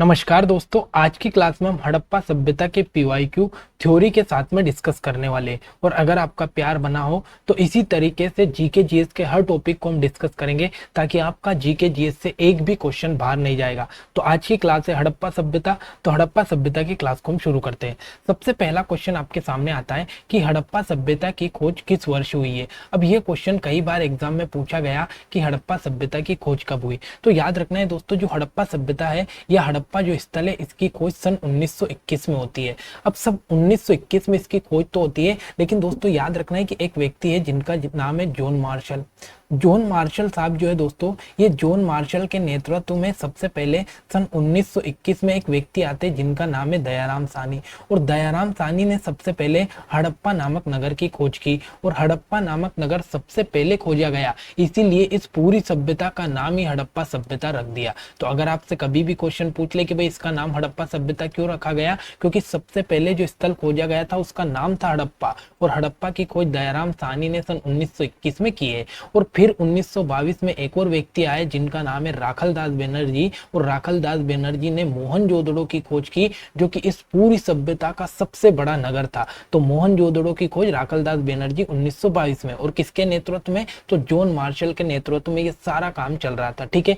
नमस्कार दोस्तों, आज की क्लास में हम हड़प्पा सभ्यता के पीवाईक्यू थ्योरी के साथ में डिस्कस करने वाले हैं। और अगर आपका प्यार बना हो तो इसी तरीके से जीके जीएस के हर टॉपिक को हम डिस्कस करेंगे ताकि आपका जीके जीएस से एक भी क्वेश्चन बाहर नहीं जाएगा। तो आज की क्लास है हड़प्पा सभ्यता। तो हड़प्पा सभ्यता की क्लास को हम शुरू करते हैं। सबसे पहला क्वेश्चन आपके सामने आता है कि हड़प्पा सभ्यता की खोज किस वर्ष हुई है। अब ये क्वेश्चन कई बार एग्जाम में पूछा गया कि हड़प्पा सभ्यता की खोज कब हुई। तो याद रखना है दोस्तों, जो हड़प्पा सभ्यता है या हड़प्पा जो स्थल है, इसकी खोज सन 1921 में होती है। अब सब 1921 में इसकी खोज तो होती है, लेकिन दोस्तों याद रखना है कि एक व्यक्ति है जिनका नाम है जॉन मार्शल। जॉन मार्शल साहब जो है दोस्तों, ये जॉन मार्शल के नेतृत्व में सबसे पहले सन 1921 में एक व्यक्ति आते हैं जिनका नाम है दयाराम साहनी। और दयाराम साहनी ने सबसे पहले हड़प्पा नामक नगर की खोज की और हड़प्पा नामक नगर सबसे पहले खोजा गया, इसीलिए इस पूरी सभ्यता का नाम ही हड़प्पा सभ्यता रख दिया। तो अगर आपसे कभी भी क्वेश्चन पूछ ले कि भाई इसका नाम हड़प्पा सभ्यता क्यों रखा गया, क्योंकि सबसे पहले जो स्थल खोजा गया था उसका नाम था हड़प्पा और हड़प्पा की खोज दयाराम साहनी ने सन 1921 में की है। और फिर 1922 में एक और व्यक्ति आए जिनका नाम है राखलदास बनर्जी। और राखलदास बनर्जी ने मोहनजोदड़ो की खोज की, जो कि इस पूरी सभ्यता का सबसे बड़ा नगर था। तो मोहनजोदड़ो की खोज राखलदास बनर्जी 1922 में, और किसके नेतृत्व में, तो जॉन मार्शल के नेतृत्व में ये सारा काम चल रहा था। ठीक है,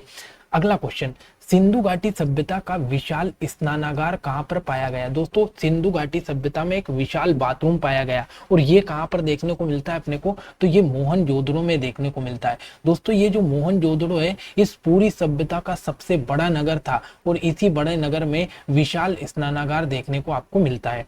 अगला क्वेश्चन, सिंधु घाटी सभ्यता का विशाल स्नानागार कहां पर पाया गया। दोस्तों सिंधु घाटी सभ्यता में एक विशाल बाथरूम पाया गया, और ये कहां पर देखने को मिलता है अपने को, तो ये मोहनजोदड़ो में देखने को मिलता है। दोस्तों ये जो मोहनजोदड़ो है, इस पूरी सभ्यता का सबसे बड़ा नगर था, और इसी बड़े नगर में विशाल स्नानागार देखने को आपको मिलता है।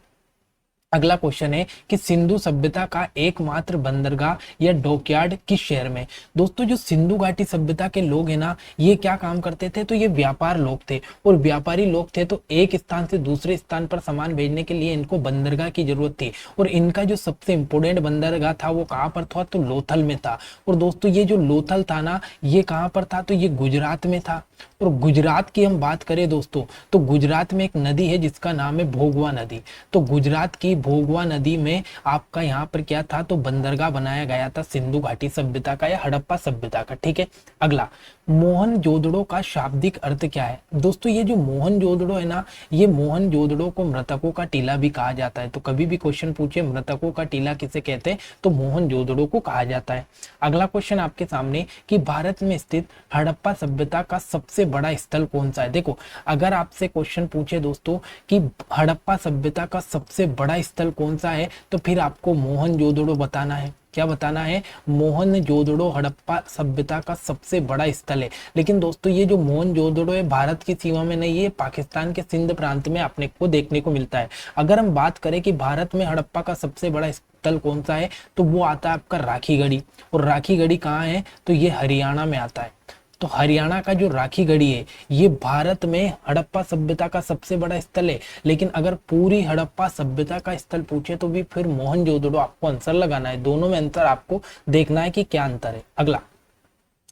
अगला क्वेश्चन है कि सिंधु सभ्यता का एकमात्र बंदरगाह या डॉकयार्ड किस शहर में। दोस्तों जो सिंधु घाटी सभ्यता के लोग हैं ना, ये क्या काम करते थे, तो ये व्यापार लोग थे, और व्यापारी लोग थे तो एक स्थान से दूसरे स्थान पर सामान भेजने के लिए इनको बंदरगाह की जरूरत थी। और इनका जो सबसे इंपोर्टेंट बंदरगाह था वो कहाँ पर था, तो लोथल में था। और दोस्तों ये जो लोथल था ना, ये कहाँ पर था, तो ये गुजरात में था। और गुजरात की हम बात करें दोस्तों, तो गुजरात में एक नदी है जिसका नाम है भोगवा नदी। तो गुजरात की भोगवा नदी में आपका यहाँ पर क्या था, तो बंदरगाह बनाया गया था सिंधु घाटी सभ्यता का या हड़प्पा सभ्यता का। ठीक है, अगला, मोहनजोदड़ो का शाब्दिक अर्थ क्या है। दोस्तों ये जो मोहनजोदड़ो है ना, ये मोहनजोदड़ो को मृतकों का टीला भी कहा जाता है। तो कभी भी क्वेश्चन पूछे मृतकों का टीला किसे कहते हैं, तो मोहनजोदड़ो को कहा जाता है। अगला क्वेश्चन आपके सामने कि भारत में स्थित हड़प्पा सभ्यता का सबसे बड़ा स्थल कौन सा है। देखो अगर आपसे क्वेश्चन पूछे दोस्तों कि हड़प्पा सभ्यता का सबसे बड़ा स्थल कौन सा है, तो फिर आपको मोहनजोदड़ो बताना है। क्या बताना है, मोहनजोदड़ो हड़प्पा सभ्यता का सबसे बड़ा स्थल है। लेकिन दोस्तों ये जो मोहनजोदड़ो है भारत की सीमा में नहीं है, पाकिस्तान के सिंध प्रांत में अपने को देखने को मिलता है। अगर हम बात करें कि भारत में हड़प्पा का सबसे बड़ा स्थल कौन सा है, तो वो आता है आपका राखीगढ़ी। और राखीगढ़ी कहाँ है, तो ये हरियाणा में आता है। तो हरियाणा का जो राखीगढ़ी है, ये भारत में हड़प्पा सभ्यता का सबसे बड़ा स्थल है। लेकिन अगर पूरी हड़प्पा सभ्यता का स्थल पूछे तो भी फिर मोहनजोदड़ो आपको आंसर लगाना है। दोनों में अंतर आपको देखना है कि क्या अंतर है। अगला,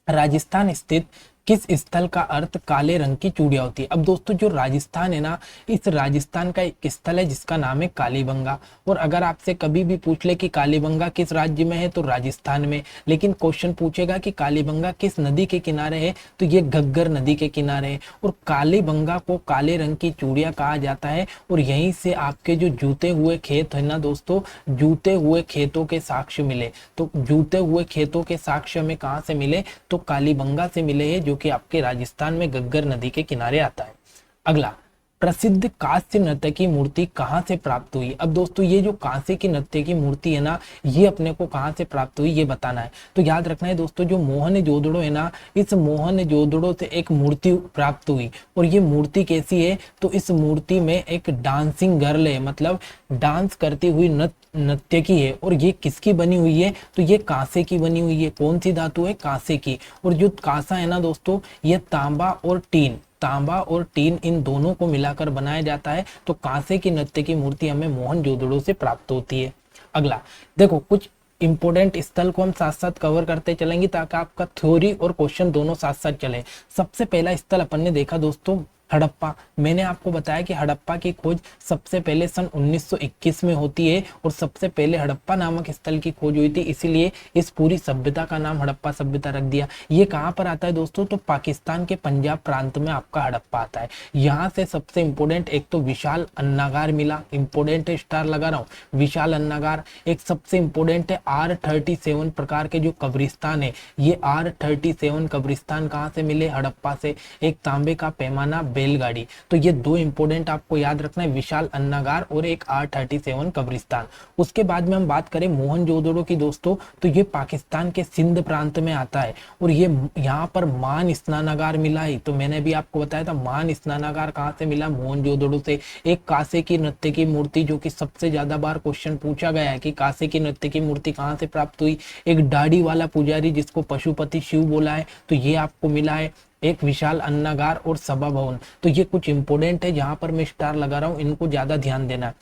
राजस्थान स्थित किस स्थल का अर्थ काले रंग की चूड़ियां होती है। अब दोस्तों जो राजस्थान है ना, इस राजस्थान का एक स्थल है जिसका नाम है कालीबंगा। और अगर आपसे कभी भी पूछ ले कि कालीबंगा किस राज्य में है, तो राजस्थान में। लेकिन क्वेश्चन पूछेगा कि कालीबंगा किस नदी के किनारे है, तो ये घग्गर नदी के किनारे है। और कालीबंगा को काले रंग की चूड़ियां कहा जाता है। और यहीं से आपके जो जूते हुए खेत है ना दोस्तों, जूते हुए खेतों के साक्ष्य मिले। तो जूते हुए खेतों के साक्ष्य में कहाँ से मिले, तो कालीबंगा से मिले है, जो कि आपके राजस्थान में घग्गर नदी के किनारे आता है। अगला, प्रसिद्ध कांस्य नृत्य की मूर्ति कहां से प्राप्त हुई। अब दोस्तों ये जो कांसे की नृत्य की मूर्ति है ना, ये अपने को कहां से प्राप्त हुई ये बताना है। तो याद रखना है दोस्तों, जो मोहनजोदड़ो है ना, इस मोहनजोदड़ो से एक मूर्ति प्राप्त हुई। और ये मूर्ति कैसी है, तो इस मूर्ति में एक डांसिंग गर्ल है, मतलब डांस करती हुई नृत्य की है। और ये किसकी बनी हुई है, तो ये कांसे की बनी हुई है। कौन सी धातु है, कांसे की। और जो कांसा है ना दोस्तों, ये तांबा और टीन, तांबा और टीन इन दोनों को मिलाकर बनाया जाता है। तो कांसे की नृत्य की मूर्ति हमें मोहनजोदड़ो से प्राप्त होती है। अगला, देखो कुछ इंपोर्टेंट स्थल को हम साथ साथ कवर करते चलेंगे ताकि आपका थ्योरी और क्वेश्चन दोनों साथ साथ चले। सबसे पहला स्थल अपन ने देखा दोस्तों हड़प्पा, मैंने आपको बताया कि हड़प्पा की खोज सबसे पहले सन 1921 में होती है और सबसे पहले हड़प्पा नामक स्थल की खोज हुई थी, इसीलिए इस पूरी सभ्यता का नाम हड़प्पा सभ्यता रख दिया। ये कहाँ पर आता है दोस्तों, तो पाकिस्तान के पंजाब प्रांत में आपका हड़प्पा आता है। यहाँ से सबसे इंपोर्टेंट एक तो विशाल अन्नागार मिला, इंपोर्टेंट स्टार लगा रहा हूँ, विशाल अन्नागार। एक सबसे इंपोर्टेंट है R37 प्रकार के जो कब्रिस्तान है, ये R37 कब्रिस्तान कहाँ से मिले, हड़प्पा से। एक तांबे का पैमाना बैलगाड़ी, तो ये दो इंपोर्टेंट आपको याद रखना है, विशाल अन्नागार और एक R37 कब्रिस्तान। उसके बाद में हम बात करें मोहनजोदड़ो की दोस्तों, तो ये पाकिस्तान के सिंध प्रांत में आता है और ये यहाँ पर मान स्नानागार मिला है। तो मैंने भी आपको बताया था मान स्नानागार कहाँ से मिला, मोहनजोदड़ो से। एक कांसे की नृत्य की मूर्ति, जो कि सबसे ज्यादा बार क्वेश्चन पूछा गया है कि कांसे की नृत्य की मूर्ति कहाँ से प्राप्त हुई। एक दाढ़ी वाला पुजारी जिसको पशुपति शिव बोला है, तो ये आपको मिला है। एक विशाल अन्नागार और सभा भवन, तो ये कुछ इंपोर्टेंट है जहां पर मैं स्टार लगा रहा हूं, इनको ज्यादा ध्यान देना है।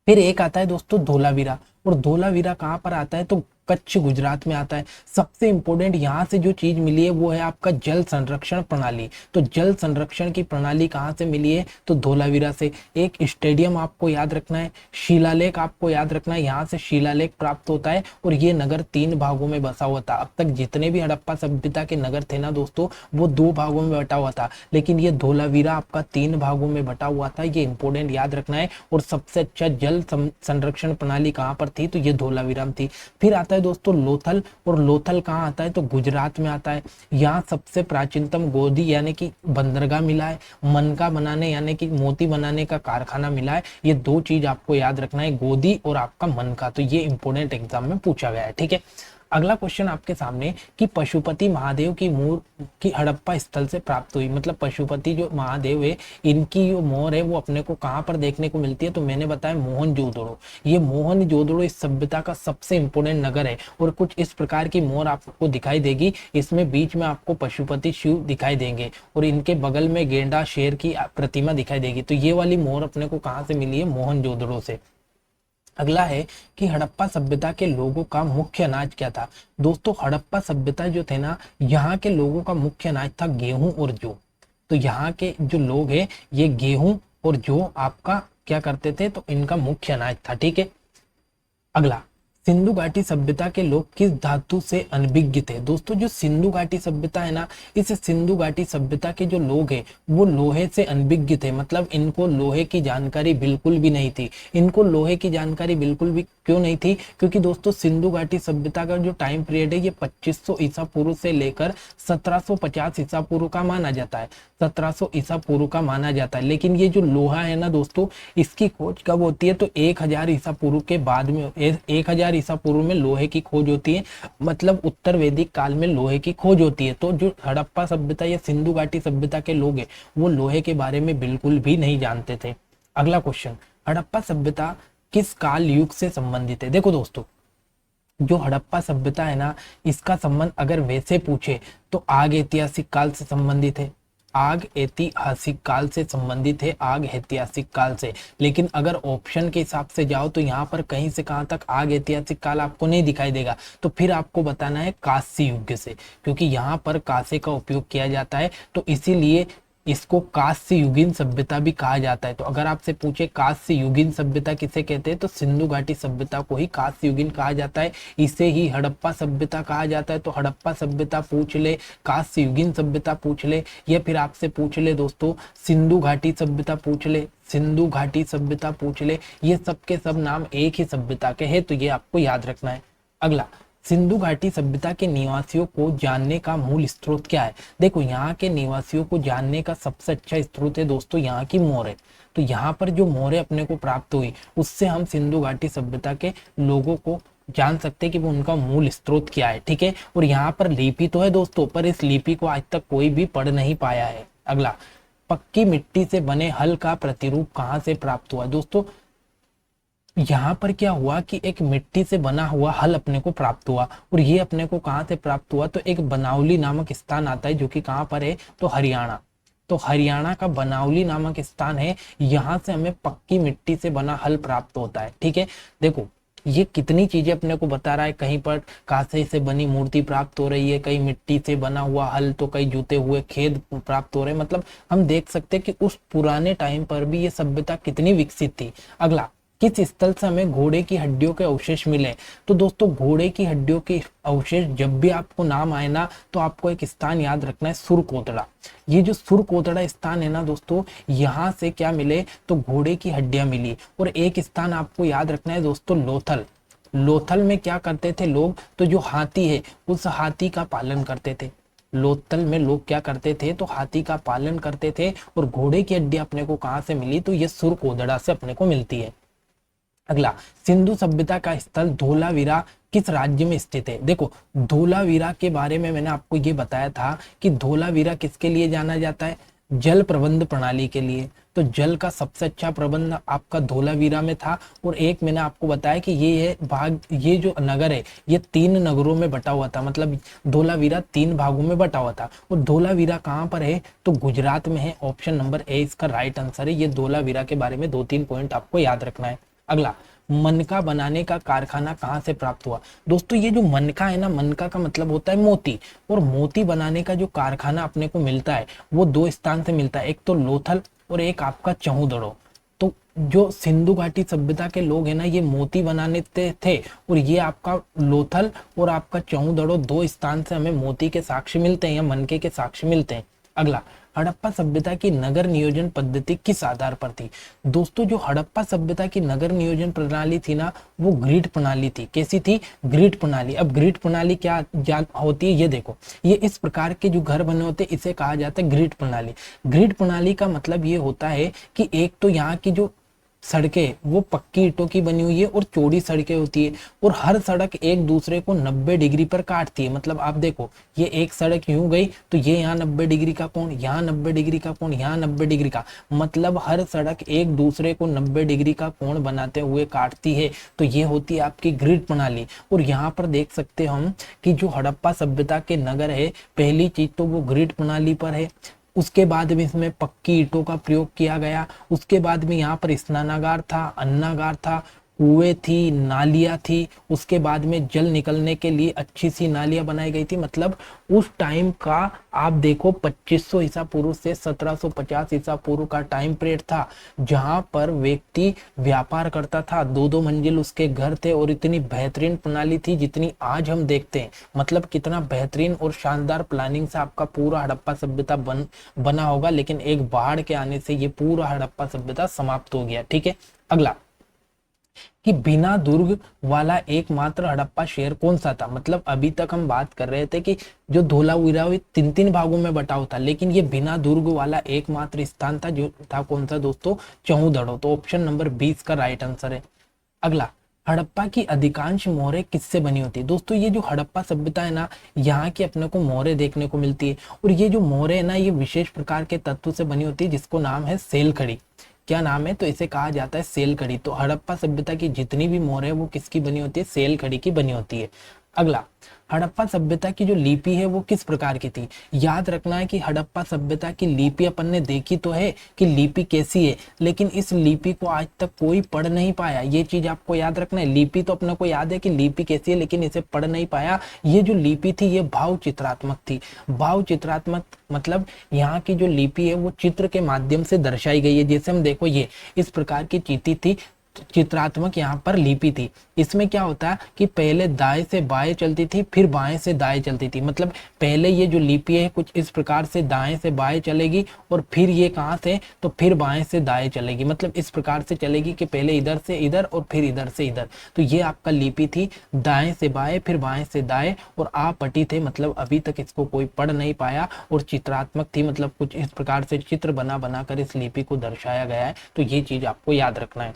फिर एक आता है दोस्तों धोलावीरा, और धोलावीरा कहाँ पर आता है, तो कच्छ गुजरात में आता है। सबसे इंपॉर्टेंट यहाँ से जो चीज मिली है वो है आपका जल संरक्षण प्रणाली। तो जल संरक्षण की प्रणाली कहाँ से मिली है, तो धोलावीरा से। एक स्टेडियम आपको याद रखना है, शिलालेख आपको याद रखना है, यहाँ से शिलालेख प्राप्त होता है और ये नगर 3 भागों में बसा हुआ था। अब तक जितने भी हड़प्पा सभ्यता के नगर थे ना दोस्तों, वो 2 भागों में बटा हुआ था, लेकिन ये धोलावीरा आपका 3 भागों में बटा हुआ था। ये इंपॉर्टेंट याद रखना है। और सबसे अच्छा जल संरक्षण प्रणाली कहाँ पर थी, तो ये धोलावीरा में थी। फिर आता है दोस्तों लोथल, और लोथल कहाँ आता है, तो गुजरात में आता है। यहाँ सबसे प्राचीनतम गोदी यानी कि बंदरगाह मिला है, मनका बनाने यानी कि मोती बनाने का कारखाना मिला है। ये 2 चीज आपको याद रखना है, गोदी और आपका मनका। तो ये इंपोर्टेंट एग्जाम में पूछा गया है, ठीक है। अगला क्वेश्चन आपके सामने कि पशुपति महादेव की मूर्ति हड़प्पा स्थल से प्राप्त हुई, मतलब पशुपति जो महादेव है, इनकी जो मोर है वो अपने को कहाँ पर देखने को मिलती है, तो मैंने बताया मोहनजोदड़ो। ये मोहनजोदड़ो इस सभ्यता का सबसे इंपोर्टेंट नगर है और कुछ इस प्रकार की मोर आपको दिखाई देगी। इसमें बीच में आपको पशुपति शिव दिखाई देंगे और इनके बगल में गेंडा शेर की प्रतिमा दिखाई देगी। तो ये वाली मोर अपने को कहाँ से मिली है, मोहनजोदड़ो से। अगला है कि हड़प्पा सभ्यता के लोगों का मुख्य अनाज क्या था। दोस्तों हड़प्पा सभ्यता जो थे ना, यहाँ के लोगों का मुख्य अनाज था गेहूं और जौ। तो यहाँ के जो लोग हैं ये गेहूं और जौ आपका क्या करते थे, तो इनका मुख्य अनाज था, ठीक है। अगला, सिंधु घाटी सभ्यता के लोग किस धातु से अनभिज्ञ थे। दोस्तों जो सिंधु घाटी सभ्यता है ना, इस सिंधु घाटी सभ्यता के जो लोग हैं वो लोहे से अनभिज्ञ थे, मतलब इनको लोहे की जानकारी बिल्कुल भी नहीं थी। इनको लोहे की जानकारी बिल्कुल भी क्यों नहीं थी, क्योंकि दोस्तों सिंधु घाटी सभ्यता का जो टाइम पीरियड है ये 2500 ईसा पूर्व से लेकर 1750 ईसा पूर्व का माना जाता है, 1700 ईसा पूर्व का माना जाता है। लेकिन ये जो लोहा है ना दोस्तों, इसकी खोज कब होती है, तो 1000 ईसा पूर्व के बाद में, 1000 ईसा पूर्व में लोहे की खोज होती है, मतलब उत्तर वैदिक काल में लोहे की खोज होती है। तो जो हड़प्पा सभ्यता या सिंधु घाटी सभ्यता के लोग हैं वो लोहे के बारे में बिल्कुल भी नहीं जानते थे। अगला क्वेश्चन, हड़प्पा सभ्यता किस काल युग से संबंधित है। देखो दोस्तों जो हड़प्पा सभ्यता है ना, इसका संबंध अगर वैसे पूछे तो आग ऐतिहासिक काल से संबंधित है, आग ऐतिहासिक काल से संबंधित है, आग ऐतिहासिक काल से। लेकिन अगर ऑप्शन के हिसाब से जाओ तो यहाँ पर कहीं से कहाँ तक आग ऐतिहासिक काल आपको नहीं दिखाई देगा, तो फिर आपको बताना है कांस्य युग से, क्योंकि यहाँ पर कांसे का उपयोग किया जाता है, तो इसीलिए इसको कांस्य युगीन सभ्यता भी कहा जाता है। तो अगर आपसे पूछे कांस्य युगीन सभ्यता किसे कहते हैं, तो सिंधु घाटी सभ्यता को ही कांस्य युगीन कहा जाता है। इसे ही हड़प्पा सभ्यता कहा जाता है। तो हड़प्पा सभ्यता पूछ ले, कांस्य युगीन सभ्यता पूछ ले, या फिर आपसे पूछ ले दोस्तों सिंधु घाटी सभ्यता पूछ ले, सिंधु घाटी सभ्यता पूछ ले, ये सब के सब नाम एक ही सभ्यता के हैं, तो ये आपको याद रखना है। अगला, सिंधु घाटी सभ्यता के निवासियों को जानने का मूल स्रोत क्या है। देखो यहाँ के निवासियों को जानने का सबसे अच्छा स्रोत है दोस्तों यहाँ की मोहरें। तो यहाँ पर जो मोहरें अपने को प्राप्त हुई उससे हम सिंधु घाटी सभ्यता के लोगों को जान सकते हैं कि वो उनका मूल स्रोत क्या है, ठीक है। और यहाँ पर लिपि तो है दोस्तों, पर इस लिपि को आज तक कोई भी पढ़ नहीं पाया है। अगला, पक्की मिट्टी से बने हल का प्रतिरूप कहाँ से प्राप्त हुआ। दोस्तों यहाँ पर क्या हुआ कि एक मिट्टी से बना हुआ हल अपने को प्राप्त हुआ, और ये अपने को कहाँ से प्राप्त हुआ, तो एक बनावली नामक स्थान आता है जो कि कहाँ पर है, तो हरियाणा। तो हरियाणा का बनावली नामक स्थान है, यहाँ से हमें पक्की मिट्टी से बना हल प्राप्त होता है, ठीक है। देखो ये कितनी चीजें अपने को बता रहा है, कहीं पर कांसे से बनी मूर्ति प्राप्त हो रही है, कहीं मिट्टी से बना हुआ हल, तो कहीं जुते हुए खेत प्राप्त हो रहे हैं। मतलब हम देख सकते हैं कि उस पुराने टाइम पर भी ये सभ्यता कितनी विकसित थी। अगला, किस स्थल से हमें घोड़े की हड्डियों के अवशेष मिले? तो दोस्तों घोड़े की हड्डियों के अवशेष जब भी आपको नाम आए ना, तो आपको एक स्थान याद रखना है, सुरकोतड़ा। ये जो सुरकोतड़ा स्थान है ना दोस्तों, यहाँ से क्या मिले, तो घोड़े की हड्डियां मिली। और एक स्थान आपको याद रखना है दोस्तों, लोथल। लोथल में क्या करते थे लोग, तो जो हाथी है उस हाथी का पालन करते थे। लोथल में लोग क्या करते थे, तो हाथी का पालन करते थे। और घोड़े की हड्डी अपने को कहाँ से मिली, तो ये सुरकोतड़ा से अपने को मिलती है। अगला, सिंधु सभ्यता का स्थल धोलावीरा किस राज्य में स्थित है? देखो, धोलावीरा के बारे में मैंने आपको ये बताया था कि धोलावीरा किसके लिए जाना जाता है, जल प्रबंध प्रणाली के लिए। तो जल का सबसे अच्छा प्रबंध आपका धोलावीरा में था। और एक मैंने आपको बताया कि ये है भाग, ये जो नगर है ये 3 नगरों में बटा हुआ था। मतलब धोलावीरा 3 भागों में बटा हुआ था। और धोलावीरा कहाँ पर है, तो गुजरात में है। ऑप्शन नंबर ए इसका राइट आंसर है। ये धोलावीरा के बारे में 2-3 पॉइंट आपको याद रखना है। अगला, मनका बनाने का कारखाना कहाँ से प्राप्त हुआ? दोस्तों ये जो मनका है ना, मनका का मतलब होता है मोती। और मोती बनाने का जो कारखाना अपने को मिलता है वो 2 स्थान से मिलता है, एक तो लोथल और एक आपका चौदड़ो। तो जो सिंधु घाटी सभ्यता के लोग हैं ना, ये मोती बनाने थे। और ये आपका लोथल और आपका चौदड़ो 2 स्थान से हमें मोती के साक्ष्य मिलते हैं या मनके के साक्ष्य मिलते हैं। अगला, हड़प्पा सभ्यता की नगर नियोजन पद्धति किस आधार पर थी? दोस्तों जो हड़प्पा सभ्यता की नगर नियोजन प्रणाली थी ना, वो ग्रिड प्रणाली थी। कैसी थी? ग्रिड प्रणाली। अब ग्रिड प्रणाली क्या होती है, ये देखो, ये इस प्रकार के जो घर बने होते हैं इसे कहा जाता है ग्रिड प्रणाली। ग्रिड प्रणाली का मतलब ये होता है कि एक तो यहाँ की जो सड़कें वो पक्की ईंटों की बनी हुई है और चौड़ी सड़कें होती है। और हर सड़क एक दूसरे को 90 डिग्री पर काटती है। मतलब आप देखो, ये एक सड़क यूं गई तो ये यहाँ 90 डिग्री का कोण, यहाँ 90 डिग्री का कोण, यहाँ 90 डिग्री का, मतलब हर सड़क एक दूसरे को 90 डिग्री का कोण बनाते हुए काटती है। तो ये होती है आपकी ग्रिड प्रणाली। और यहाँ पर देख सकते हम कि जो हड़प्पा सभ्यता के नगर है, पहली चीज तो वो ग्रिड प्रणाली पर है। उसके बाद में इसमें पक्की ईंटों का प्रयोग किया गया। उसके बाद में यहाँ पर स्नानागार था, अन्नागार था, कुएं थी, नालियां थी। उसके बाद में जल निकलने के लिए अच्छी सी नालियां बनाई गई थी। मतलब उस टाइम का आप देखो 2500 ईसा पूर्व से 1750 ईसा पूर्व का टाइम पीरियड था, जहां पर व्यक्ति व्यापार करता था। 2-2 मंजिल उसके घर थे और इतनी बेहतरीन प्रणाली थी जितनी आज हम देखते हैं। मतलब कितना बेहतरीन और शानदार प्लानिंग से आपका पूरा हड़प्पा सभ्यता बना होगा। लेकिन एक बाढ़ के आने से ये पूरा हड़प्पा सभ्यता समाप्त हो गया। ठीक है। अगला, कि बिना दुर्ग वाला एकमात्र हड़प्पा शहर कौन सा था? मतलब अभी तक हम बात कर रहे थे कि जो धोलावीरा 3 भागों में बटा हुआ था, लेकिन ये बिना दुर्ग वाला एकमात्र स्थान था, जो था कौन सा दोस्तों? चौदड़ो। तो ऑप्शन नंबर 20 का राइट आंसर है। अगला, हड़प्पा की अधिकांश मोहरें किससे बनी होती है? दोस्तों ये जो हड़प्पा सभ्यता है ना, यहाँ की अपने को मोहरें देखने को मिलती है। और ये जो मोहरें है ना, ये विशेष प्रकार के तत्व से बनी होती है जिसको नाम है सेल खड़ी। क्या नाम है? तो इसे कहा जाता है सेल खड़ी। तो हड़प्पा सभ्यता की जितनी भी मोहरें है वो किसकी बनी होती है? सेल खड़ी की बनी होती है। अगला, हड़प्पा सभ्यता की जो लिपि है वो किस प्रकार की थी? याद रखना है कि हड़प्पा सभ्यता की लिपि अपन ने देखी तो है कि लिपि कैसी है, लेकिन इस लिपि को आज तक कोई पढ़ नहीं पाया। ये चीज आपको याद रखना है। लिपि तो अपने को याद है कि लिपि कैसी है, लेकिन इसे पढ़ नहीं पाया। ये जो लिपि थी ये भाव चित्रात्मक थी। भाव चित्रात्मक मतलब यहाँ की जो लिपि है वो चित्र के माध्यम से दर्शाई गई है। जैसे हम देखो, ये इस प्रकार की चीटी थी, चित्रात्मक यहाँ पर लिपि थी। इसमें क्या होता है कि पहले दाएं से बाएं चलती थी, फिर बाएं से दाएं चलती थी। मतलब पहले ये जो लिपि है कुछ इस प्रकार से दाएं से बाएं चलेगी और फिर ये कहाँ से, तो फिर बाएं से दाएं चलेगी। मतलब इस प्रकार से चलेगी कि पहले इधर से इधर और फिर इधर से इधर। तो ये आपका लिपि थी, दाएं से बाएं फिर बाएं से दाएं, और आपटी थे। मतलब अभी तक इसको कोई पढ़ नहीं पाया। और चित्रात्मक थी, मतलब कुछ इस प्रकार से चित्र बना बनाकर इस लिपि को दर्शाया गया है। तो ये चीज आपको याद रखना है।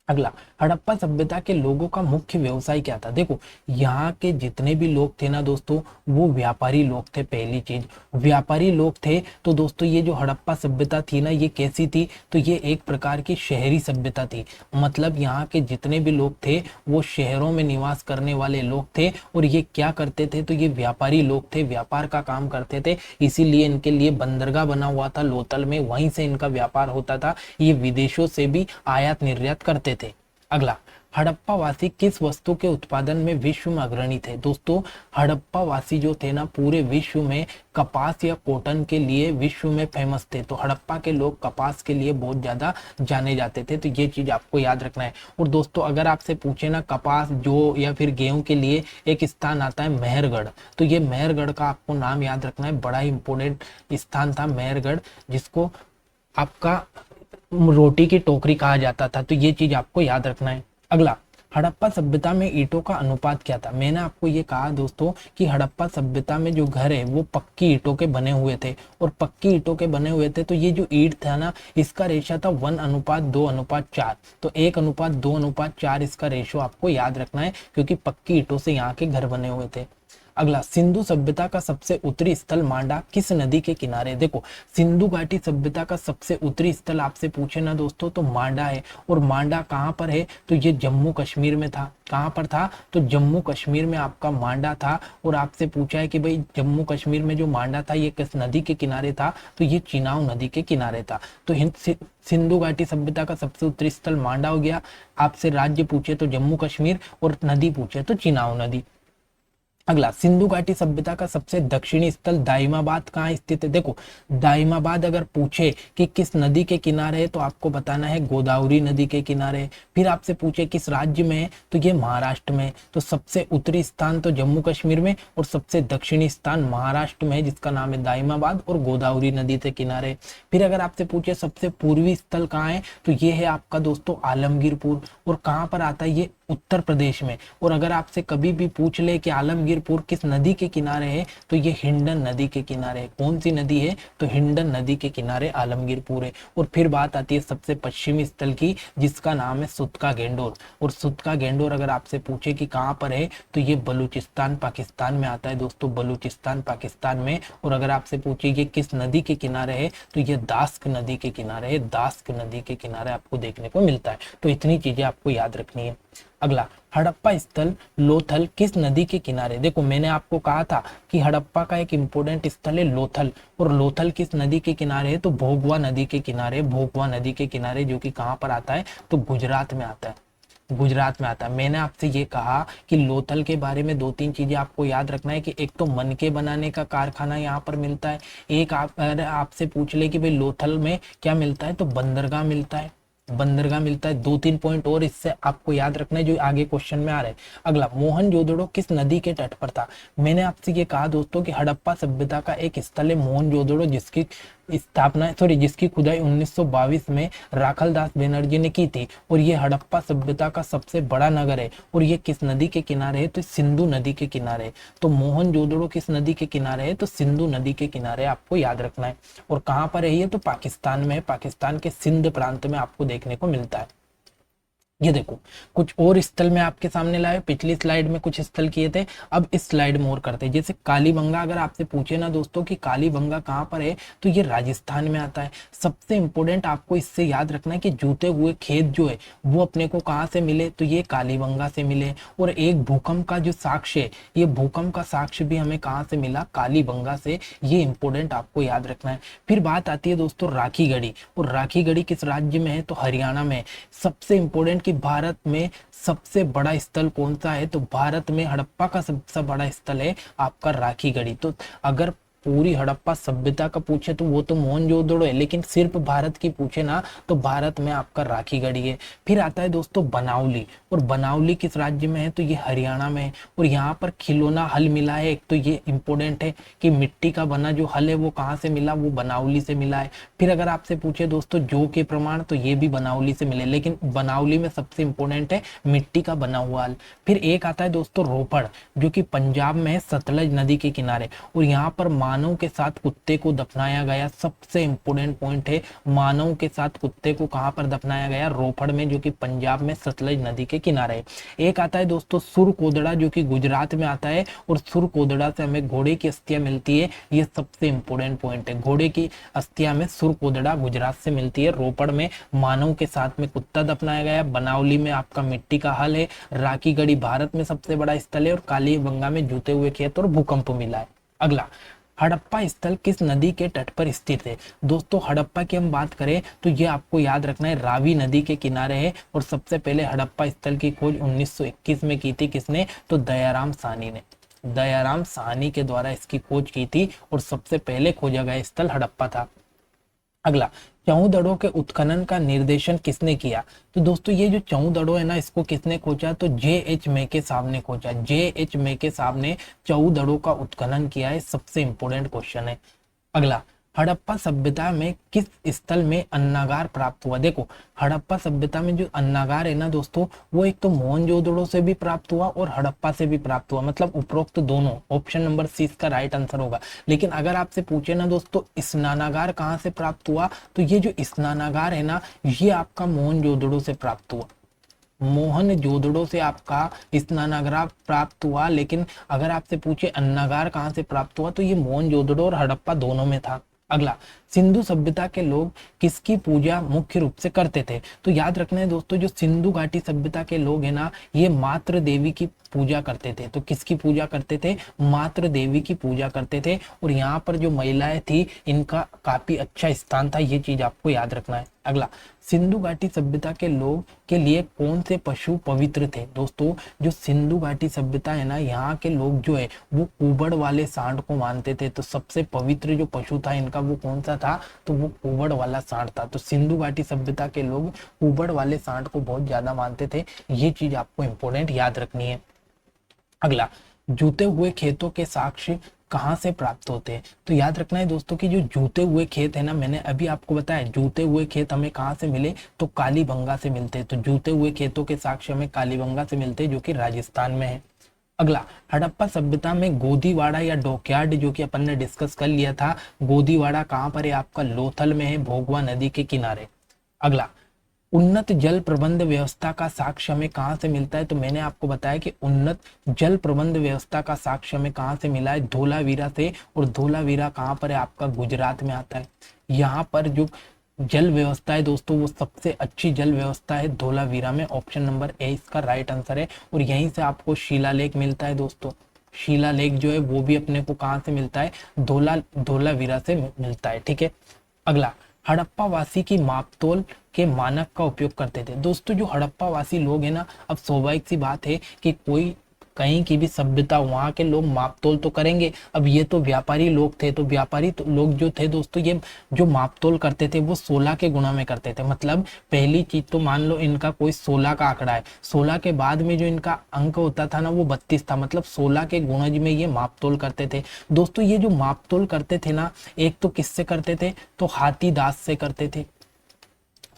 अगला, हड़प्पा सभ्यता के लोगों का मुख्य व्यवसाय क्या था? देखो, यहाँ के जितने भी लोग थे ना दोस्तों, वो व्यापारी लोग थे। पहली चीज, व्यापारी लोग थे। तो दोस्तों ये जो हड़प्पा सभ्यता थी ना, ये कैसी थी? तो ये एक प्रकार की शहरी सभ्यता थी। मतलब यहाँ के जितने भी लोग थे वो शहरों में निवास करने वाले लोग थे। और ये क्या करते थे? तो ये व्यापारी लोग थे, व्यापार का काम करते थे। इसीलिए इनके लिए बंदरगाह बना हुआ था लोथल में, वहीं से इनका व्यापार होता था। ये विदेशों से भी आयात निर्यात करते थे। अगला, हड़प्पा वासी किस वस्तु के उत्पादन में विश्व में अग्रणी थे? दोस्तों, हड़प्पा वासी जो थे ना, पूरे विश्व में कपास या कॉटन के लिए विश्व में फेमस थे। तो हड़प्पा के लोग कपास के लिए बहुत ज्यादा जाने जाते थे, तो ये चीज आपको याद रखना है। और दोस्तों, अगर आपसे पूछे ना कपास जो या फिर गेहूं के लिए एक स्थान आता है मेहरगढ़, तो ये मेहरगढ़ का आपको नाम याद रखना है। बड़ा इंपोर्टेंट स्थान था मेहरगढ़, जिसको आपका रोटी की टोकरी कहा जाता था। तो ये चीज आपको याद रखना है। अगला, हड़प्पा सभ्यता में ईंटों का अनुपात क्या था? मैंने आपको ये कहा दोस्तों कि हड़प्पा सभ्यता में जो घर है वो पक्की ईंटों के बने हुए थे, और पक्की ईंटों के बने हुए थे। तो ये जो ईंट था ना, इसका रेशा था 1:2:4। तो 1:2:4 इसका रेशो आपको याद रखना है, क्योंकि पक्की ईंटों से यहाँ के घर बने हुए थे। अगला, सिंधु सभ्यता का सबसे उत्तरी स्थल मांडा किस नदी के किनारे? देखो, सिंधु घाटी सभ्यता का सबसे उत्तरी स्थल आपसे पूछे ना दोस्तों, तो मांडा है। और मांडा कहाँ पर है? तो ये जम्मू कश्मीर में था। कहाँ पर था? तो जम्मू कश्मीर में आपका मांडा था। और आपसे पूछा है कि भाई जम्मू कश्मीर में जो मांडा था ये किस नदी के किनारे था? तो ये चिनाव नदी के किनारे था। तो सिंधु घाटी सभ्यता का सबसे उत्तरी स्थल मांडा हो गया। आपसे राज्य पूछे तो जम्मू कश्मीर, और नदी पूछे तो चिनाव नदी। अगला, सिंधु घाटी सभ्यता का सबसे दक्षिणी स्थल दाइमाबाद कहाँ स्थित है? देखो, दाइमाबाद अगर पूछे कि किस नदी के किनारे है, तो आपको बताना है गोदावरी नदी के किनारे। फिर आपसे पूछे किस राज्य में है, तो ये महाराष्ट्र में। तो सबसे उत्तरी स्थान तो जम्मू कश्मीर में, और सबसे दक्षिणी स्थान महाराष्ट्र में है, जिसका नाम है दाइमाबाद, और गोदावरी नदी के किनारे। फिर अगर आपसे पूछे सबसे पूर्वी स्थल कहाँ है, तो ये है आपका दोस्तों आलमगीरपुर। और कहाँ पर आता है? ये उत्तर प्रदेश में। और अगर आपसे कभी भी पूछ ले कि आलमगीरपुर किस नदी के किनारे है, तो ये हिंडन नदी के किनारे है। कौन सी नदी है? तो हिंडन नदी के किनारे आलमगीरपुर है। और फिर बात आती है सबसे पश्चिमी स्थल की, जिसका नाम है सुतका गेंडोर। और सुतका गेंडोर अगर आपसे पूछे कि कहाँ पर है, तो ये बलूचिस्तान पाकिस्तान में आता है दोस्तों, बलूचिस्तान पाकिस्तान में। और अगर आपसे पूछे कि किस नदी के किनारे है, तो ये दास्क नदी के किनारे है, दास्क नदी के किनारे आपको देखने को मिलता है। तो इतनी चीजें आपको याद रखनी है। अगला, हड़प्पा स्थल लोथल किस नदी के किनारे? देखो, मैंने आपको कहा था कि हड़प्पा का एक इंपोर्टेंट स्थल है लोथल। और लोथल किस नदी के किनारे है? तो भोगवा नदी के किनारे, भोगवा नदी के किनारे, जो कि कहाँ पर आता है? तो गुजरात में आता है, गुजरात में आता है। मैंने आपसे ये कहा कि लोथल के बारे में 2-3 चीजें आपको याद रखना है, कि एक तो मनके बनाने का कारखाना यहाँ पर मिलता है। एक अगर आपसे पूछ ले कि भाई लोथल में क्या मिलता है, तो बंदरगाह मिलता है, बंदरगाह मिलता है। 2-3 पॉइंट और इससे आपको याद रखना है, जो आगे क्वेश्चन में आ रहे हैं। अगला, मोहनजोदड़ो किस नदी के तट पर था? मैंने आपसे ये कहा दोस्तों कि हड़प्पा सभ्यता का एक स्थल है मोहनजोदड़ो, जिसकी खुदाई 1922 में राखलदास बनर्जी ने की थी। और ये हड़प्पा सभ्यता का सबसे बड़ा नगर है। और ये किस नदी के किनारे है? तो सिंधु नदी के किनारे। तो मोहनजोदड़ो किस नदी के किनारे है? तो सिंधु नदी के किनारे, आपको याद रखना है। और कहाँ पर है ये? तो पाकिस्तान में है, पाकिस्तान के सिंध प्रांत में आपको देखने को मिलता है। ये देखो, कुछ और स्थल में आपके सामने लाए। पिछली स्लाइड में कुछ स्थल किए थे, अब इस स्लाइड में और करते हैं। जैसे कालीबंगा अगर आपसे पूछे ना दोस्तों कि कालीबंगा कहाँ पर है, तो ये राजस्थान में आता है। सबसे इंपॉर्टेंट आपको इससे याद रखना है कि जूते हुए खेत जो है वो अपने को कहाँ से मिले, तो ये कालीबंगा से मिले। और एक भूकंप का जो साक्ष्य है, ये भूकंप का साक्ष्य भी हमें कहाँ से मिला? कालीबंगा से। ये इंपॉर्टेंट आपको याद रखना है। फिर बात आती है दोस्तों राखीगढ़ी। और राखीगढ़ी किस राज्य में है? तो हरियाणा में। सबसे इंपॉर्टेंट कि भारत में सबसे बड़ा स्थल कौन सा है? तो भारत में हड़प्पा का सबसे बड़ा स्थल है आपका राखीगढ़ी। तो अगर पूरी हड़प्पा सभ्यता का पूछे तो वो तो मोहनजोदड़ो है, लेकिन सिर्फ भारत की पूछे ना, तो भारत में आपका राखीगढ़ी है। फिर आता है दोस्तों बनावली। और बनावली किस राज्य में है? तो ये हरियाणा में है। और यहाँ पर खिलौना हल मिला है। एक तो ये इंपॉर्टेंट है कि मिट्टी का बना जो हल है वो कहाँ से मिला? वो बनावली से मिला है। फिर अगर आपसे पूछे दोस्तों जौ के प्रमाण, तो ये भी बनावली से मिले, लेकिन बनावली में सबसे इंपॉर्टेंट है मिट्टी का बना हुआ हल। फिर एक आता है दोस्तों रोपड़, जो कि पंजाब में है, सतलज नदी के किनारे। और यहाँ पर मानव के साथ कुत्ते को दफनाया गया। सबसे इंपोर्टेंट पॉइंट है, मानव के साथ कुत्ते को कहां पर दफनाया गया? रोपड़ में, जो कि पंजाब में सतलज नदी के किनारे। एक आता है दोस्तों सुरकोदड़ा, जो कि गुजरात में आता है। और सुरकोदड़ा से हमें घोड़े की अस्थियां मिलती है। ये सबसे इंपोर्टेंट पॉइंट है, घोड़े की अस्थियां में सुरकोदड़ा गुजरात से मिलती है। रोपड़ में मानव के साथ में कुत्ता दफनाया गया। बनावली में आपका मिट्टी का हल है। राखीगढ़ी भारत में सबसे बड़ा स्थल है। और कालीबंगा में जूते हुए खेत और भूकंप मिला है। अगला, हड़प्पा स्थल किस नदी के तट पर स्थित है? दोस्तों हड़प्पा की हम बात करें तो ये आपको याद रखना है रावी नदी के किनारे है। और सबसे पहले हड़प्पा स्थल की खोज 1921 में की थी किसने? तो दयाराम साहनी ने। दयाराम साहनी के द्वारा इसकी खोज की थी और सबसे पहले खोजा गया स्थल हड़प्पा था। अगला, चौदड़ों के उत्खनन का निर्देशन किसने किया? तो दोस्तों ये जो चौदड़ो है ना, इसको किसने खोजा? तो J.H. मेके साहब ने खोजा। J.H. मेके साहब ने चौदड़ों का उत्खनन किया है, सबसे इंपॉर्टेंट क्वेश्चन है। अगला, हड़प्पा सभ्यता में किस स्थल में अन्नागार प्राप्त हुआ? देखो हड़प्पा सभ्यता में जो अन्नागार है ना दोस्तों, वो एक तो मोहनजोदड़ो से भी प्राप्त हुआ और हड़प्पा से भी प्राप्त हुआ, मतलब उपरोक्त दोनों। ऑप्शन नंबर सी इसका राइट आंसर होगा। लेकिन अगर आपसे पूछे ना दोस्तों स्नानागार कहाँ से प्राप्त हुआ, तो ये जो स्नानागार है ना, ये आपका मोहनजोदड़ो से प्राप्त हुआ। मोहनजोदड़ो से आपका स्नानागार प्राप्त हुआ। लेकिन अगर आपसे पूछे अन्नागार कहाँ से प्राप्त हुआ, तो ये मोहनजोदड़ो और हड़प्पा दोनों में था। अगला, सिंधु सभ्यता के लोग किसकी पूजा मुख्य रूप से करते थे? तो याद रखना है दोस्तों, जो सिंधु घाटी सभ्यता के लोग हैं ना, ये मातृ देवी की पूजा करते थे। तो किसकी पूजा करते थे? मातृ देवी की पूजा करते थे। और यहाँ पर जो महिलाएं थी, इनका काफी अच्छा स्थान था, ये चीज आपको याद रखना है। अगला, सिंधु घाटी सभ्यता के लोग के लिए कौन से पशु पवित्र थे? दोस्तों जो सिंधु घाटी सभ्यता है ना, यहाँ के लोग जो है वो ऊबड़ वाले सांड को मानते थे। तो सबसे पवित्र जो पशु था इनका, वो कौन सा था? तो वो ऊबड़ वाला सांड था। तो सिंधु घाटी सभ्यता के लोग ऊबड़ वाले सांड को बहुत ज्यादा मानते थे, ये चीज आपको इंपॉर्टेंट याद रखनी है। अगला, जूते हुए खेतों के साक्ष्य कहाँ से प्राप्त होते हैं? तो याद रखना है दोस्तों कि जो जूते हुए खेत है ना, मैंने अभी आपको बताया जूते हुए खेत हमें कहाँ से मिले, तो कालीबंगा से मिलते हैं। तो जूते हुए खेतों के साक्ष्य हमें कालीबंगा से मिलते हैं, जो कि राजस्थान में है। अगला, हड़प्पा सभ्यता में गोदीवाड़ा या डॉकयार्ड, जो कि अपन ने डिस्कस कर लिया था, गोदीवाड़ा कहाँ पर है? आपका लोथल में है, भोगवा नदी के किनारे। अगला, उन्नत जल प्रबंध व्यवस्था का साक्ष्य हमें कहाँ से मिलता है? तो मैंने आपको बताया कि उन्नत जल प्रबंध व्यवस्था का साक्ष्य हमें कहाँ से मिला है? धोलावीरा से। और धोलावीरा कहाँ पर है? आपका गुजरात में आता है। यहाँ पर जो जल व्यवस्था है दोस्तों, वो सबसे अच्छी जल व्यवस्था है धोलावीरा में। ऑप्शन नंबर ए इसका राइट आंसर है। और यहीं से आपको शिलालेख मिलता है दोस्तों। शिलालेख जो है वो भी अपने को कहाँ से मिलता है? धोलावीरा से मिलता है। ठीक है। अगला, हड़प्पा वासी की मापतोल के मानक का उपयोग करते थे। दोस्तों जो हड़प्पा वासी लोग हैं ना, अब स्वाभाविक सी बात है कि कोई कहीं की भी सभ्यता, वहां के लोग मापतोल तो करेंगे। अब ये तो व्यापारी लोग थे, तो व्यापारी तो लोग जो थे दोस्तों, ये जो मापतोल करते थे वो 16 के गुणा में करते थे। मतलब पहली चीज तो मान लो इनका कोई 16 का आंकड़ा है, 16 के बाद में जो इनका अंक होता था ना, वो 32 था। मतलब 16 के गुणज में ये मापतोल करते थे। दोस्तों ये जो मापतोल करते थे ना, एक तो किससे करते थे? तो हाथी दांत से करते थे।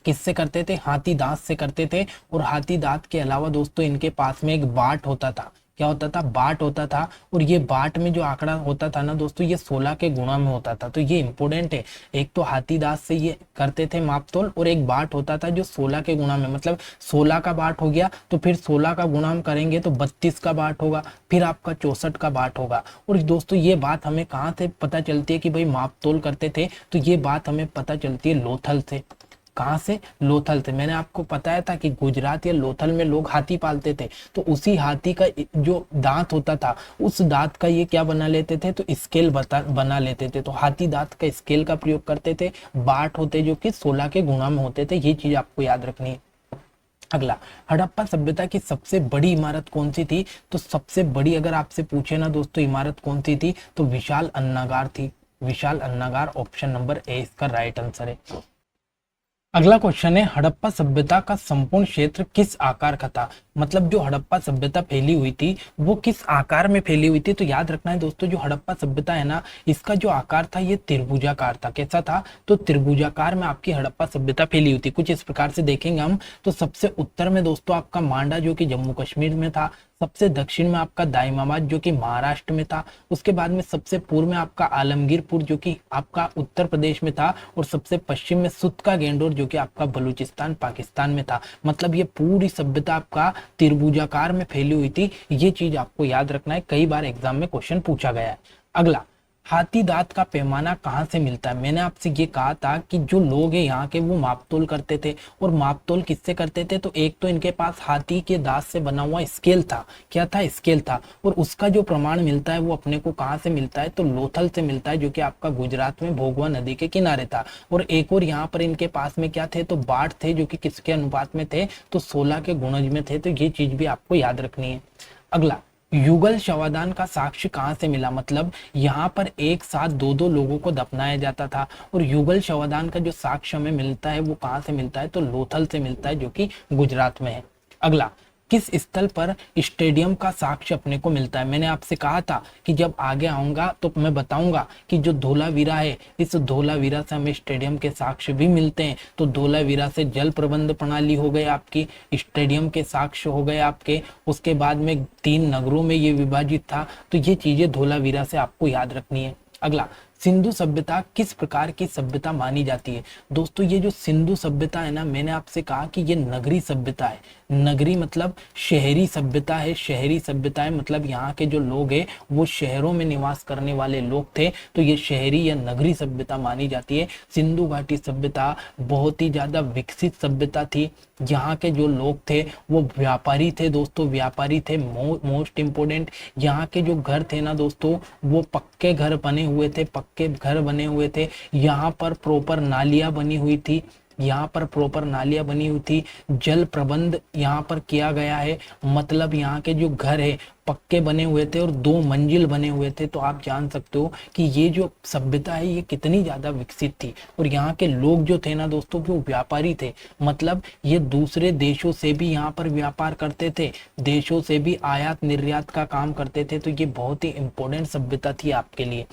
किससे करते थे? हाथी दांत से करते थे। और हाथी दांत के अलावा दोस्तों इनके पास में एक बाट होता था। क्या होता था? बाट होता था। और ये बाट में जो आंकड़ा होता था ना दोस्तों, ये 16 के गुणा में होता था। तो ये इंपॉर्टेंट है। एक तो हाथी दांत से ये करते थे मापतोल, और एक बाट होता था जो 16 के गुणा में, मतलब 16 का बाट हो गया, तो फिर 16 का गुणा हम करेंगे तो 32 का बाट होगा, फिर आपका 64 का बाट होगा। और दोस्तों ये बात हमें कहाँ से पता चलती है कि भाई मापतोल करते थे? तो ये बात हमें पता चलती है लोथल से। कहाँ से? लोथल से। मैंने आपको बताया था कि गुजरात या लोथल में लोग हाथी पालते थे, तो उसी हाथी का जो दांत होता था, उस दांत का ये क्या बना लेते थे? तो स्केल बना लेते थे। तो हाथी दांत का स्केल का प्रयोग करते थे। बाट होते जो कि 16 के गुणा में होते थे। ये चीज आपको याद रखनी है। अगला, हड़प्पा सभ्यता की सबसे बड़ी इमारत कौन सी थी? तो सबसे बड़ी अगर आपसे पूछे ना दोस्तों इमारत कौन सी थी, तो विशाल अन्नागार थी। विशाल अन्नागार, ऑप्शन नंबर ए इसका राइट आंसर है। अगला क्वेश्चन है, हड़प्पा सभ्यता का संपूर्ण क्षेत्र किस आकार का था? मतलब जो हड़प्पा सभ्यता फैली हुई थी वो किस आकार में फैली हुई थी? तो याद रखना है दोस्तों, जो हड़प्पा सभ्यता है ना, इसका जो आकार था ये त्रिभुजाकार था। कैसा था? तो त्रिभुजाकार में आपकी हड़प्पा सभ्यता फैली हुई थी। कुछ इस प्रकार से देखेंगे हम। तो सबसे उत्तर में दोस्तों आपका मांडा, जो कि जम्मू कश्मीर में था। सबसे दक्षिण में आपका दाइमाबाद, जो कि महाराष्ट्र में था। उसके बाद में सबसे पूर्व में आपका आलमगीरपुर, जो कि आपका उत्तर प्रदेश में था। और सबसे पश्चिम में सुतका गेंडोर, जो कि आपका बलूचिस्तान पाकिस्तान में था। मतलब ये पूरी सभ्यता आपका त्रिभुजाकार में फैली हुई थी। ये चीज आपको याद रखना है, कई बार एग्जाम में क्वेश्चन पूछा गया है। अगला, हाथी दांत का पैमाना कहाँ से मिलता है? मैंने आपसे ये कहा था कि जो लोग हैं यहाँ के वो मापतोल करते थे, और मापतोल किससे करते थे? तो एक तो इनके पास हाथी के दांत से बना हुआ स्केल था। क्या था? स्केल था। और उसका जो प्रमाण मिलता है वो अपने को कहाँ से मिलता है? तो लोथल से मिलता है, जो कि आपका गुजरात में भोगवा नदी के किनारे था। और एक और यहाँ पर इनके पास में क्या थे? तो बाढ़ थे, जो कि किसके अनुपात में थे? तो 16 के गुणज में थे। तो ये चीज भी आपको याद रखनी है। अगला, युगल शवदान का साक्ष्य कहाँ से मिला? मतलब यहाँ पर एक साथ दो दो लोगों को दफनाया जाता था, और युगल शवदान का जो साक्ष्य हमें मिलता है वो कहाँ से मिलता है? तो लोथल से मिलता है, जो कि गुजरात में है। अगला, किस स्थल पर स्टेडियम का साक्ष्य अपने को मिलता है? मैंने आपसे कहा था कि जब आगे आऊंगा तो मैं बताऊंगा कि जो धोलावीरा है, इस धोलावीरा से हमें स्टेडियम के साक्ष्य भी मिलते हैं। तो धोलावीरा से जल प्रबंध प्रणाली हो गई आपकी, स्टेडियम के साक्ष्य हो गए आपके, उसके बाद में 3 नगरों में ये विभाजित था। तो ये चीजें धोलावीरा से आपको याद रखनी है। अगला, सिंधु सभ्यता किस प्रकार की सभ्यता मानी जाती है? दोस्तों ये जो सिंधु सभ्यता है ना, मैंने आपसे कहा कि ये नगरी सभ्यता है। नगरी मतलब शहरी सभ्यता है। शहरी सभ्यता है मतलब यहाँ के जो लोग हैं वो शहरों में निवास करने वाले लोग थे। तो ये शहरी या नगरी सभ्यता मानी जाती है। सिंधु घाटी सभ्यता बहुत ही ज्यादा विकसित सभ्यता थी। यहाँ के जो लोग थे वो व्यापारी थे दोस्तों, व्यापारी थे। मोस्ट इंपोर्टेंट, यहाँ के जो घर थे ना दोस्तों, वो पक्के घर बने हुए थे, पक्के घर बने हुए थे। यहाँ पर प्रॉपर नालियां बनी हुई थी, यहाँ पर प्रॉपर नालियां बनी हुई थी। जल प्रबंध यहाँ पर किया गया है। मतलब यहाँ के जो घर है पक्के बने हुए थे और 2 मंजिल बने हुए थे। तो आप जान सकते हो कि ये जो सभ्यता है ये कितनी ज्यादा विकसित थी। और यहाँ के लोग जो थे ना दोस्तों, वो व्यापारी थे। मतलब ये दूसरे देशों से भी यहाँ पर व्यापार करते थे, देशों से भी आयात निर्यात का काम करते थे। तो ये बहुत ही इंपॉर्टेंट सभ्यता थी आपके लिए।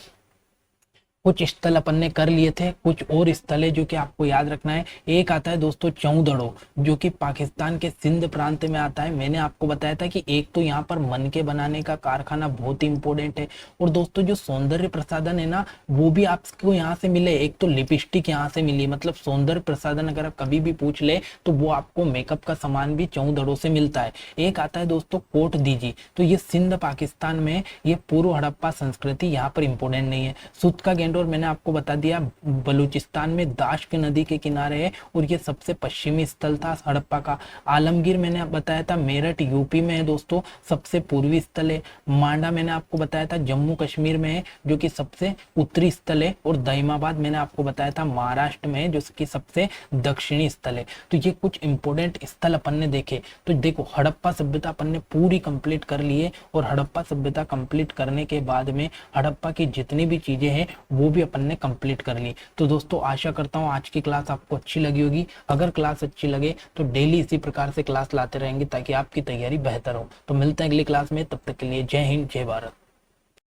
कुछ स्थल अपन ने कर लिए थे, कुछ और स्थल है जो कि आपको याद रखना है। एक आता है दोस्तों चौदड़ो, जो कि पाकिस्तान के सिंध प्रांत में आता है। मैंने आपको बताया था कि एक तो यहाँ पर मनके बनाने का कारखाना बहुत ही इंपॉर्टेंट है। और दोस्तों जो सौंदर्य प्रसाधन है ना, वो भी आपको यहाँ से मिले। एक तो लिपस्टिक यहाँ से मिली। मतलब सौंदर्य प्रसाधन अगर आप कभी भी पूछ ले तो वो आपको मेकअप का सामान भी चौदड़ो से मिलता है। एक आता है दोस्तों कोट दीजी, तो ये सिंध पाकिस्तान में, ये पूर्व हड़प्पा संस्कृति यहाँ पर इंपॉर्टेंट नहीं है। सूत का और मैंने आपको बता दिया बलूचिस्तान में दाश्क नदी के किनारे है, और ये सबसे पश्चिमी स्थल था हड़प्पा का। आलमगीर मैंने बताया था मेरठ यूपी में है दोस्तों, सबसे पूर्वी स्थल है। मांडा मैंने आपको बताया था जम्मू कश्मीर में है, जो कि सबसे उत्तरी स्थल है। और दहिमाबाद मैंने आपको बताया था महाराष्ट्र में है, जो कि सबसे दक्षिणी स्थल है। तो ये कुछ इंपोर्टेंट स्थल अपन ने देखे। तो देखो हड़प्पा सभ्यता अपन ने पूरी कंप्लीट कर ली है, और हड़प्पा सभ्यता कंप्लीट करने के बाद में हड़प्पा की जितनी भी चीजें हैं वो भी अपन ने कंप्लीट कर ली। तो दोस्तों आशा करता हूँ आज की क्लास आपको अच्छी लगी होगी। अगर क्लास अच्छी लगे तो डेली इसी प्रकार से क्लास लाते रहेंगे ताकि आपकी तैयारी बेहतर हो। तो मिलते हैं अगली क्लास में, तब तक के लिए जय हिंद जय भारत।